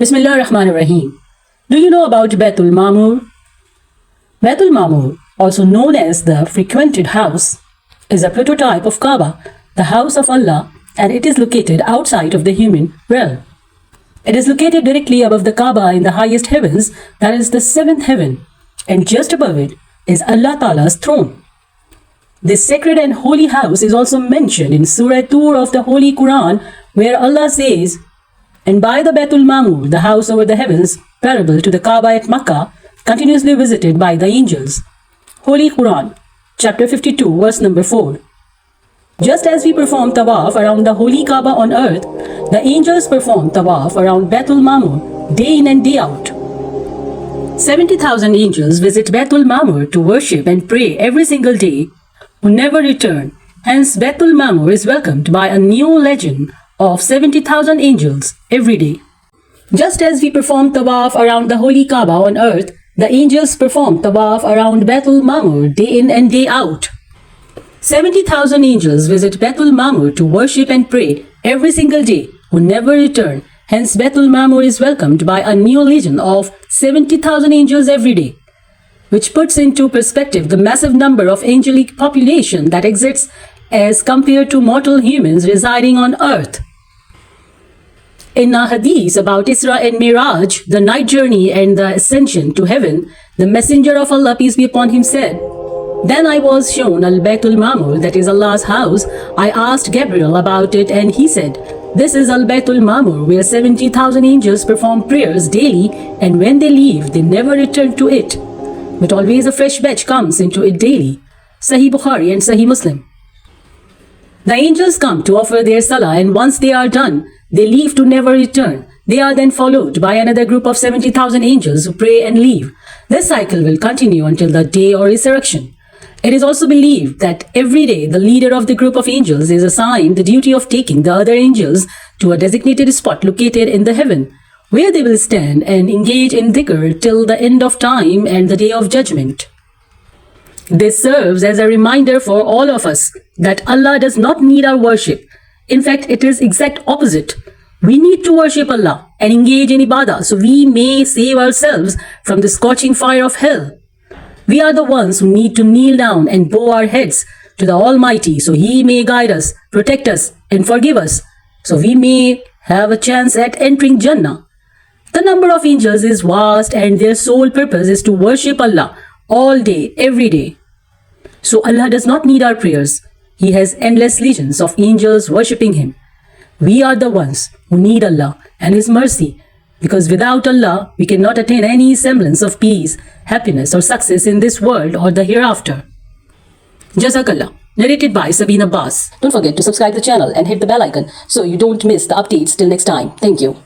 Bismillah ar-Rahman ar-Rahim. Do you know about Baitul Mamur? Baitul Mamur, also known as the frequented house, is a prototype of Kaaba, the house of Allah, and it is located outside of the human realm. It is located directly above the Kaaba in the highest heavens, that is the seventh heaven, and just above it is Allah Ta'ala's throne. This sacred and holy house is also mentioned in Surah Tur of the Holy Quran, where Allah says, "And by the Baitul Mamur, the house over the heavens, parable to the Kaaba at Makkah, continuously visited by the angels." Holy Quran, chapter 52, verse number 4. Just as we perform tawaf around the holy Kaaba on earth, the angels perform tawaf around Baitul Mamur day in and day out. 70,000 angels visit Baitul Mamur to worship and pray every single day, who never return. Hence, Baitul Mamur is welcomed by a new legend of 70,000 angels every day. Just as we perform tawaf around the holy Kaaba on earth, the angels perform tawaf around Baitul Mamur day in and day out. 70,000 angels visit Baitul Mamur to worship and pray every single day, who never return. Hence, Baitul Mamur is welcomed by a new legion of 70,000 angels every day, which puts into perspective the massive number of angelic population that exists as compared to mortal humans residing on earth. In a hadith about Isra and Miraj, the night journey and the ascension to heaven, the Messenger of Allah, peace be upon him, said, "Then I was shown Al-Baitul Mamur, that is Allah's house. I asked Gabriel about it, and he said, 'This is Al-Baitul Mamur, where 70,000 angels perform prayers daily, and when they leave, they never return to it. But always a fresh batch comes into it daily.'" Sahih Bukhari and Sahih Muslim. The angels come to offer their salah, and once they are done, they leave to never return. They are then followed by another group of 70,000 angels who pray and leave. This cycle will continue until the day of resurrection. It is also believed that every day the leader of the group of angels is assigned the duty of taking the other angels to a designated spot located in the heaven, where they will stand and engage in dhikr till the end of time and the day of judgment. This serves as a reminder for all of us that Allah does not need our worship. In fact, it is exact opposite. We need to worship Allah and engage in ibadah so we may save ourselves from the scorching fire of hell. We are the ones who need to kneel down and bow our heads to the Almighty so He may guide us, protect us, and forgive us, so we may have a chance at entering Jannah. The number of angels is vast, and their sole purpose is to worship Allah all day, every day. So Allah does not need our prayers. He has endless legions of angels worshipping Him. We are the ones who need Allah and His mercy, because without Allah, we cannot attain any semblance of peace, happiness, or success in this world or the hereafter. Jazakallah. Narrated by Sabeen Abbas. Don't forget to subscribe the channel and hit the bell icon so you don't miss the updates till next time. Thank you.